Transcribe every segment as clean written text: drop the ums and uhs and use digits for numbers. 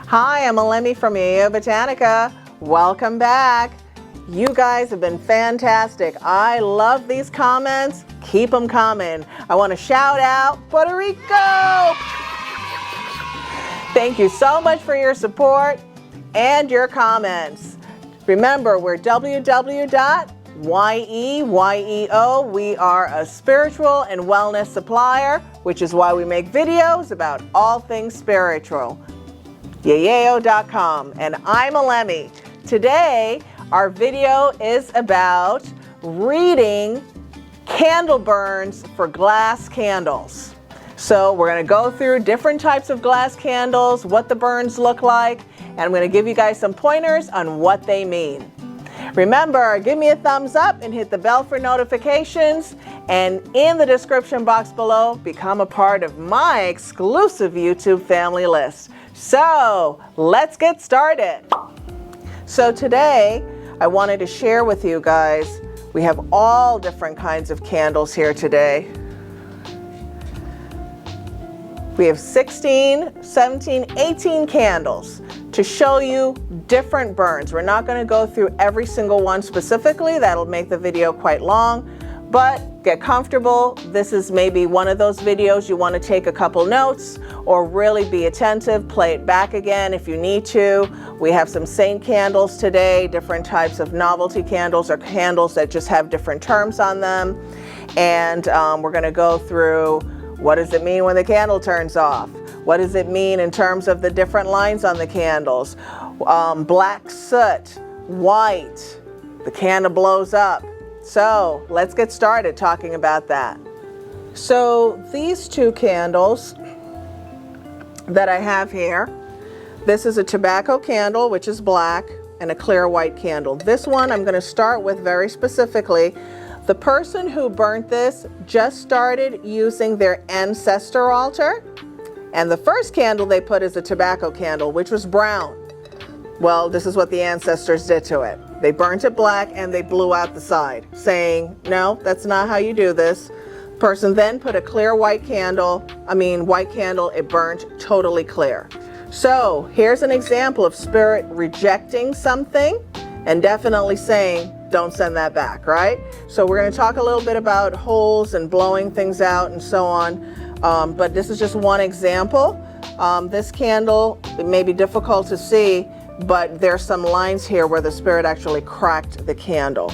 Hi, I'm Elemi from Yeyeo Botanica. Welcome back. You guys have been fantastic. I love these comments. Keep them coming. I want to shout out Puerto Rico. Thank you so much for your support and your comments. Remember, we're www.yeyeo. We are a spiritual and wellness supplier, which is why we make videos about all things spiritual. Yeyeo.com, and I'm Elemi. Today, our video is about reading candle burns for glass candles. So we're going to go through different types of glass candles, what the burns look like, and I'm going to give you guys some pointers on what they mean. Remember, give me a thumbs up and hit the bell for notifications, and in the description box below, become a part of my exclusive YouTube family list. So let's get started. So today I wanted to share with you guys, we have all different kinds of candles here today. We have 16, 17, 18 candles to show you different burns. We're not going to go through every single one specifically. That'll make the video quite long, but get comfortable. This is maybe one of those videos you want to take a couple notes or really be attentive, play it back again if you need to. We have some saint candles today, different types of novelty candles or candles that just have different terms on them. And we're going to go through, what does it mean when the candle turns off? What does it mean in terms of the different lines on the candles? Black soot, white, the candle blows up. So let's get started talking about that. So these two candles that I have here, this is a tobacco candle, which is black, and a clear white candle. This one I'm going to start with very specifically. The person who burnt this just started using their ancestor altar, and the first candle they put is a tobacco candle, which was brown. Well, this is what the ancestors did to it. They burnt it black and they blew out the side, saying, no, that's not how you do this. Person then put a clear white candle, it burnt totally clear. So here's an example of spirit rejecting something and definitely saying, don't send that back, right? So we're going to talk a little bit about holes and blowing things out and so on. But this is just one example. This candle, it may be difficult to see, but there's some lines here where the spirit actually cracked the candle.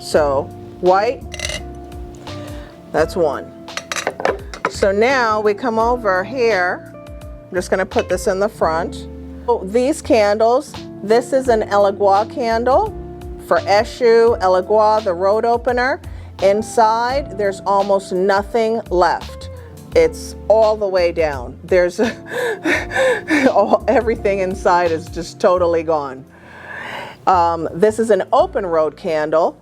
So white, that's one. So now we come over here. I'm just going to put this in the front. So these candles, this is an Elagua candle for Eshu, Elagua, the road opener. Inside, there's almost nothing left. It's all the way down. There's everything inside is just totally gone. This is an open road candle.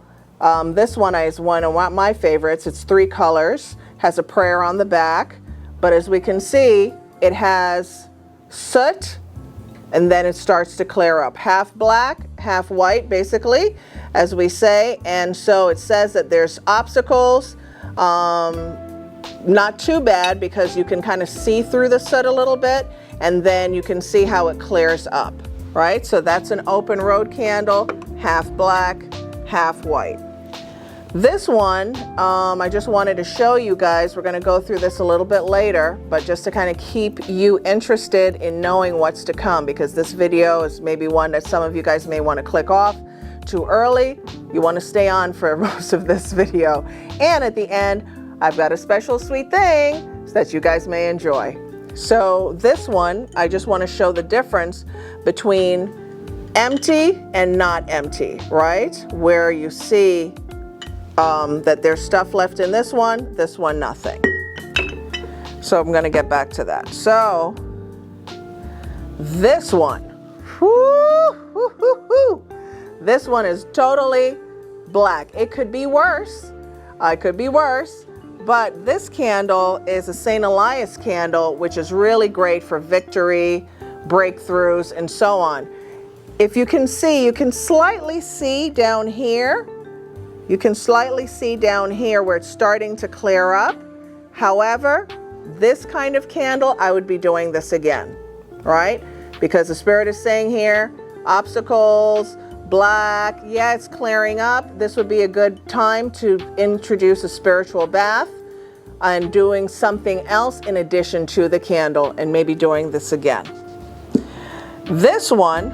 This one is one of my favorites. It's 3 colors, has a prayer on the back, but as we can see, it has soot, and then it starts to clear up. Half black, half white, basically, as we say. And so it says that there's obstacles. Not too bad because you can kind of see through the soot a little bit, and then you can see how it clears up, right? So that's an open road candle, half black, half white. This one, I just wanted to show you guys. We're going to go through this a little bit later, but just to kind of keep you interested in knowing what's to come, because this video is maybe one that some of you guys may want to click off too early. You want to stay on for most of this video. And at the end, I've got a special sweet thing that you guys may enjoy. So this one, I just want to show the difference between empty and not empty, right? Where you see that there's stuff left in this one nothing. So I'm going to get back to that. So this one, this one is totally black. It could be worse. It could be worse. But this candle is a St. Elias candle, which is really great for victory, breakthroughs, and so on. If you can see, you can slightly see down here. You can slightly see down here where it's starting to clear up. However, this kind of candle, I would be doing this again, right? because the Spirit is saying here, obstacles, black, yeah, it's clearing up. This would be a good time to introduce a spiritual bath and doing something else in addition to the candle, and maybe doing this again. This one,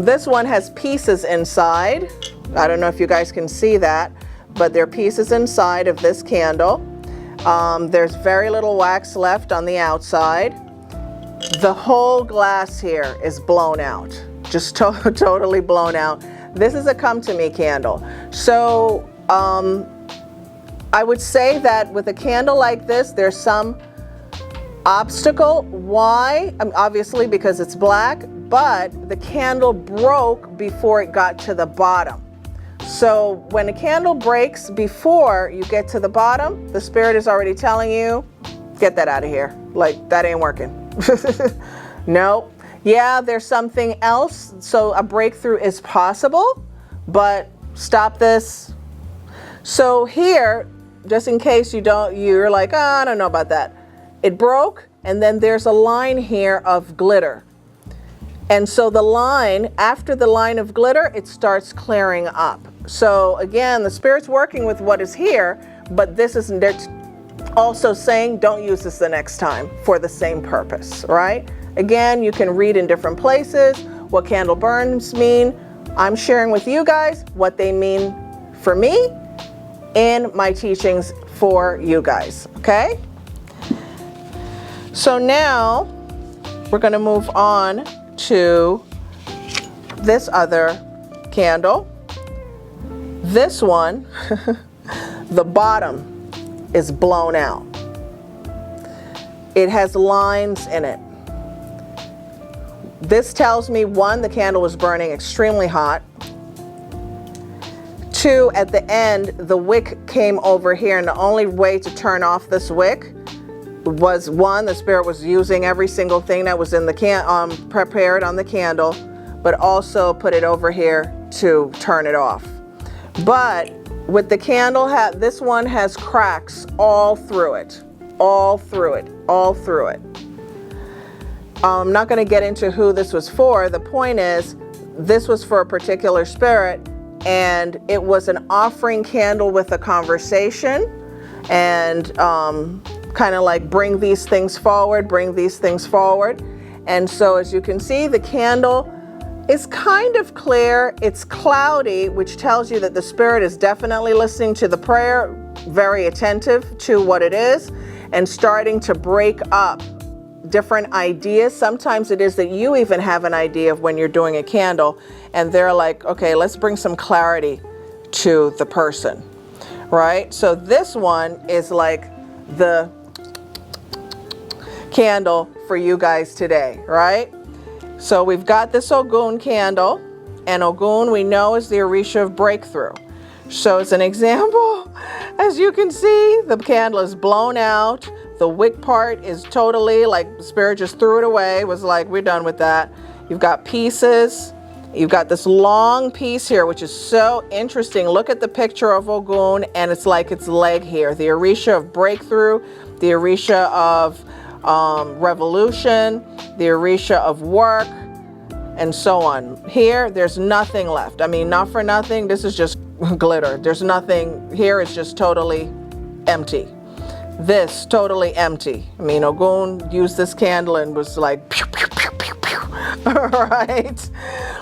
this one has pieces inside. I don't know if you guys can see that, but there are pieces inside of this candle. There's very little wax left on the outside. The whole glass here is blown out, just totally blown out. This is a come to me candle. So I would say that with a candle like this, there's some obstacle. Why? Obviously because it's black, but the candle broke before it got to the bottom. So when a candle breaks before you get to the bottom, the Spirit is already telling you, get that out of here. Like, that ain't working. Nope. Yeah, there's something else. So a breakthrough is possible, but stop this. So here, just in case you're like, oh, I don't know about that. It broke, and then there's a line here of glitter. And so the line, after the line of glitter, it starts clearing up. So again, the Spirit's working with what is here, but this isn't, they're also saying don't use this the next time for the same purpose, right? Again, you can read in different places what candle burns mean. I'm sharing with you guys what they mean for me in my teachings for you guys, okay? So now we're going to move on to this other candle. This one, the bottom is blown out. It has lines in it. This tells me, one, the candle was burning extremely hot. Two, at the end, the wick came over here, and the only way to turn off this wick was, one, the Spirit was using every single thing that was in the prepared on the candle, but also put it over here to turn it off. But with the candle, this one has cracks all through it, all through it, all through it. I'm not going to get into who this was for. The point is, this was for a particular Spirit, and it was an offering candle with a conversation, and kind of like bring these things forward, bring these things forward. And so as you can see, the candle is kind of clear. It's cloudy, which tells you that the Spirit is definitely listening to the prayer, very attentive to what it is, and starting to break up different ideas. Sometimes it is that you even have an idea of when you're doing a candle, and they're like, okay, let's bring some clarity to the person, right? So this one is like the candle for you guys today, right? So we've got this Ogun candle, and Ogun we know is the Orisha of breakthrough. So as an example, as you can see, the candle is blown out. The wick part is totally like Spirit just threw it away, was like, we're done with that. You've got pieces. You've got this long piece here, which is so interesting. Look at the picture of Ogun, and it's like its leg here. The Orisha of breakthrough, the Orisha of revolution, the Orisha of work, and so on. Here, there's nothing left. I mean, not for nothing. This is just glitter. There's nothing here. It's just totally empty. This, totally empty. I mean, Ogun used this candle and was like, pew, pew, pew, pew, pew. All right.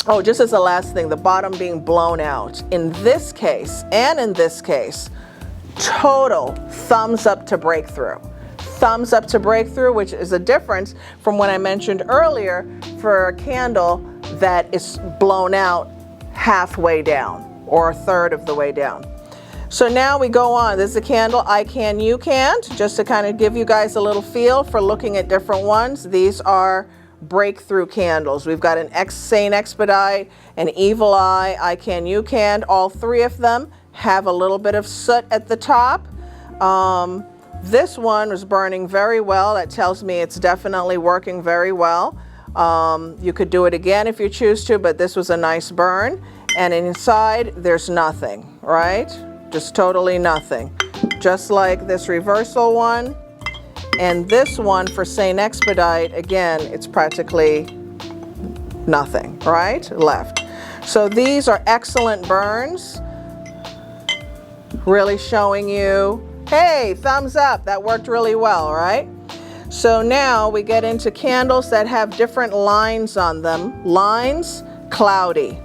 Oh, just as the last thing, the bottom being blown out. In this case, and in this case, total thumbs up to breakthrough. Thumbs up to breakthrough, which is a difference from what I mentioned earlier for a candle that is blown out halfway down or a third of the way down. So now we go on. This is a candle, I can, you can't, just to kind of give you guys a little feel for looking at different ones. These are breakthrough candles. We've got an Saint Expedite, an Evil Eye, I can, you can. All three of them have a little bit of soot at the top. This one was burning very well. That tells me it's definitely working very well. You could do it again if you choose to, but this was a nice burn. And inside, there's nothing, right? Just totally nothing. Just like this reversal one. And this one for Saint Expedite, again, it's practically nothing, right? Left. So these are excellent burns. Really showing you, hey, thumbs up, that worked really well, right? So now we get into candles that have different lines on them. Lines, cloudy.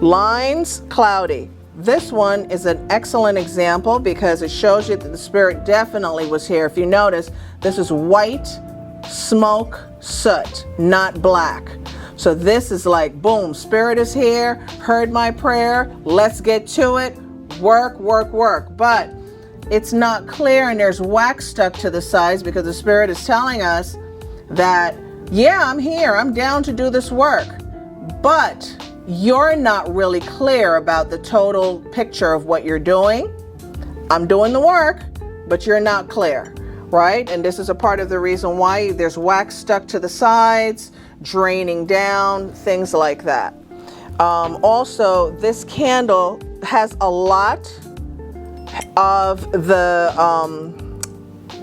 Lines, cloudy. This one is an excellent example because it shows you that the spirit definitely was here. If you notice, this is white smoke soot, not black. So this is like, boom, spirit is here, heard my prayer, let's get to it, work, work, work. But it's not clear and there's wax stuck to the sides because the spirit is telling us that, yeah, I'm here, I'm down to do this work. But you're not really clear about the total picture of what you're doing. I'm doing the work, but you're not clear, right? And this is a part of the reason why there's wax stuck to the sides, draining down, things like that. Also, this candle has a lot of the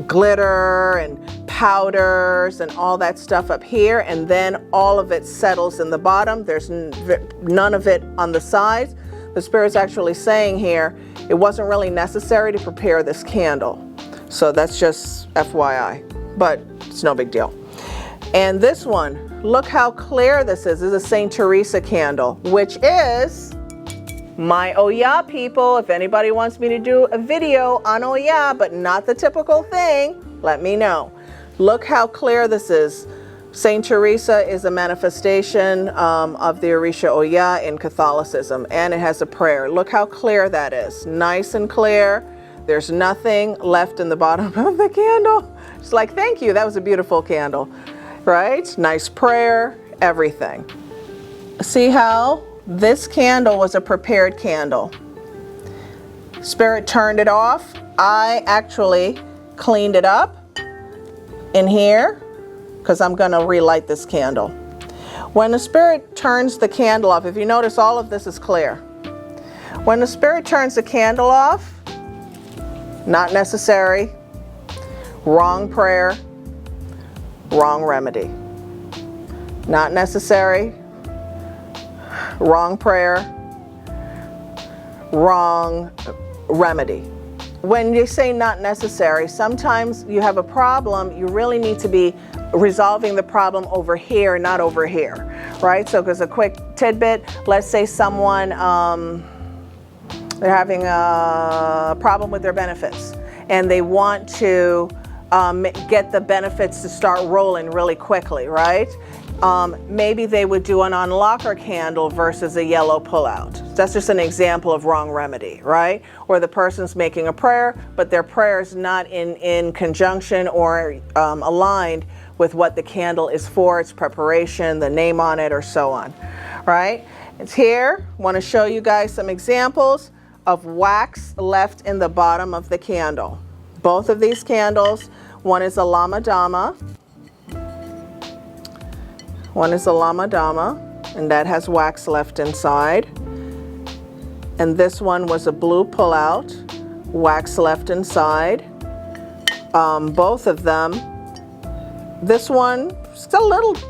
glitter and powders and all that stuff up here, and then all of it settles in the bottom. There's none of it on the sides. The spirit's actually saying here, it wasn't really necessary to prepare this candle. So that's just FYI, but it's no big deal. And this one, look how clear this is. This is a Saint Teresa candle, which is my Oya people. If anybody wants me to do a video on Oya, but not the typical thing, let me know. Look how clear this is. Saint Teresa is a manifestation of the Orisha Oya in Catholicism, and it has a prayer. Look how clear that is. Nice and clear. There's nothing left in the bottom of the candle. It's like, thank you, that was a beautiful candle, right? Nice prayer, everything. See how this candle was a prepared candle. Spirit turned it off. I actually cleaned it up in here because I'm going to relight this candle. When the spirit turns the candle off, if you notice, all of this is clear. When the spirit turns the candle off, not necessary, wrong prayer, wrong remedy. Not necessary, wrong prayer, wrong remedy. When you say not necessary, sometimes you have a problem, you really need to be resolving the problem over here, not over here, right? So, because a quick tidbit, let's say someone, they're having a problem with their benefits and they want to get the benefits to start rolling really quickly, right? Maybe they would do an unlocker candle versus a yellow pullout. That's just an example of wrong remedy, right? Or the person's making a prayer, but their prayer is not in conjunction or aligned with what the candle is for, its preparation, the name on it, or so on, right? It's here. I want to show you guys some examples of wax left in the bottom of the candle. Both of these candles, one is a Lama Dama. One is a Lama Dama, and that has wax left inside. And this one was a blue pullout, wax left inside. Both of them. This one,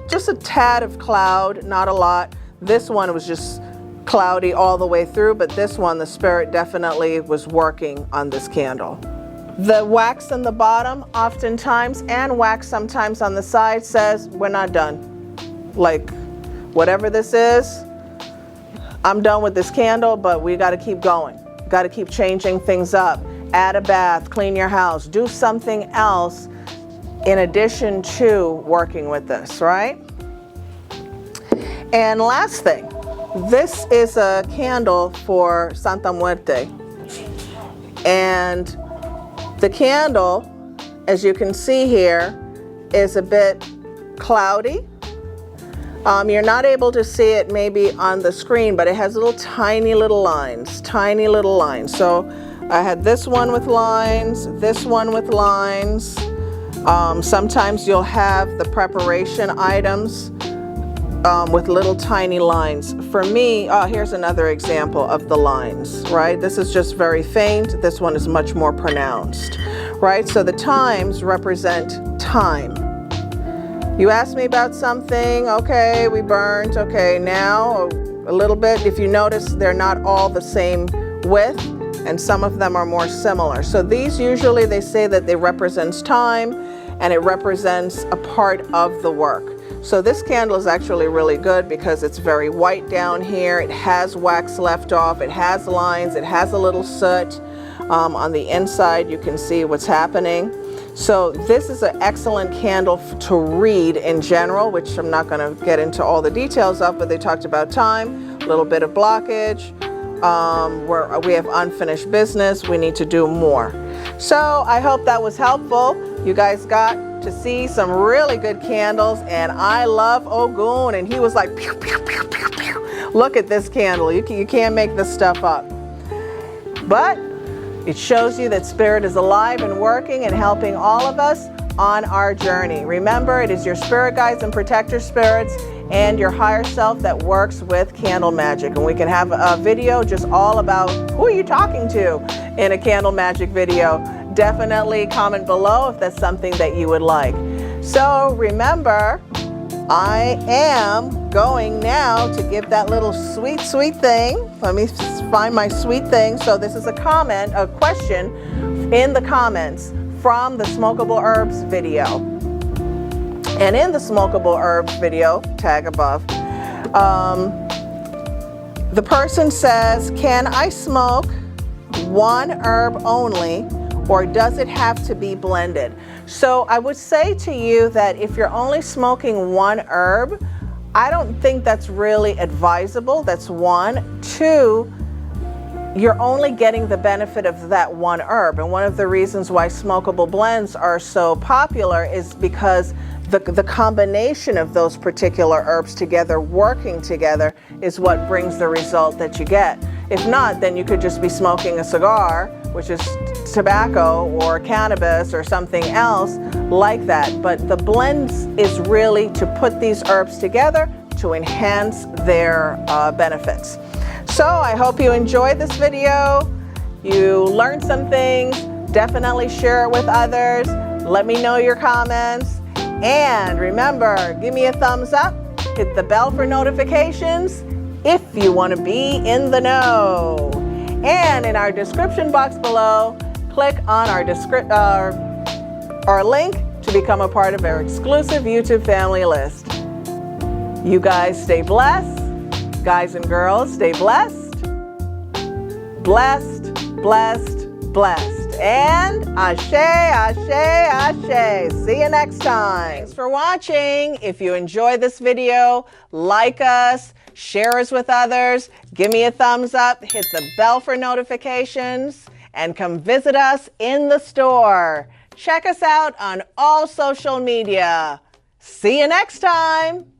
just a tad of cloud, not a lot. This one was just cloudy all the way through, but this one, the spirit definitely was working on this candle. The wax in the bottom, oftentimes, and wax sometimes on the side says, we're not done. Like, whatever this is, I'm done with this candle, but we got to keep going. Got to keep changing things up. Add a bath, clean your house, do something else in addition to working with this, right? And last thing, this is a candle for Santa Muerte. And the candle, as you can see here, is a bit cloudy. You're not able to see it maybe on the screen, but it has tiny little lines. So I had this one with lines, this one with lines. Sometimes you'll have the preparation items with little tiny lines. For me, here's another example of the lines, right? This is just very faint. This one is much more pronounced, right? So the times represent time. You asked me about something, okay, we burned, okay, now a little bit. If you notice, they're not all the same width, and some of them are more similar. So these usually, they say that they represents time, and it represents a part of the work. So this candle is actually really good because it's very white down here. It has wax left off, it has lines, it has a little soot. On the inside, you can see what's happening. So this is an excellent candle to read in general, which I'm not going to get into all the details of, but they talked about time, a little bit of blockage, where we have unfinished business, we need to do more. So I hope that was helpful. You guys got to see some really good candles, and I love Ogun, and he was like, pew, pew, pew, pew, pew. Look at this candle. You can't make this stuff up. But it shows you that Spirit is alive and working and helping all of us on our journey. Remember, it is your spirit guides and protector spirits and your higher self that works with candle magic. And we can have a video just all about who are you talking to in a candle magic video. Definitely comment below if that's something that you would like. So remember, I am going now to give that little sweet, sweet thing. Let me find my sweet thing. So this is a comment, a question in the comments from the smokable herbs video. And in the smokable herbs video, tag above, the person says, can I smoke one herb only, or does it have to be blended? So I would say to you that if you're only smoking one herb, I don't think that's really advisable. That's one. Two, you're only getting the benefit of that one herb. And one of the reasons why smokable blends are so popular is because the combination of those particular herbs together, working together, is what brings the result that you get. If not, then you could just be smoking a cigar, which is tobacco or cannabis or something else like that. But the blends is really to put these herbs together to enhance their benefits. So I hope you enjoyed this video. You learned some things. Definitely share it with others. Let me know your comments. And remember, give me a thumbs up. Hit the bell for notifications if you want to be in the know. And in our description box below, click on our link to become a part of our exclusive YouTube family list. You guys stay blessed. Guys and girls, stay blessed. Blessed, blessed, blessed. And ashe, ashe, ashe. See you next time. Thanks for watching. If you enjoyed this video, like us, share us with others, give me a thumbs up, hit the bell for notifications, and come visit us in the store. Check us out on all social media. See you next time.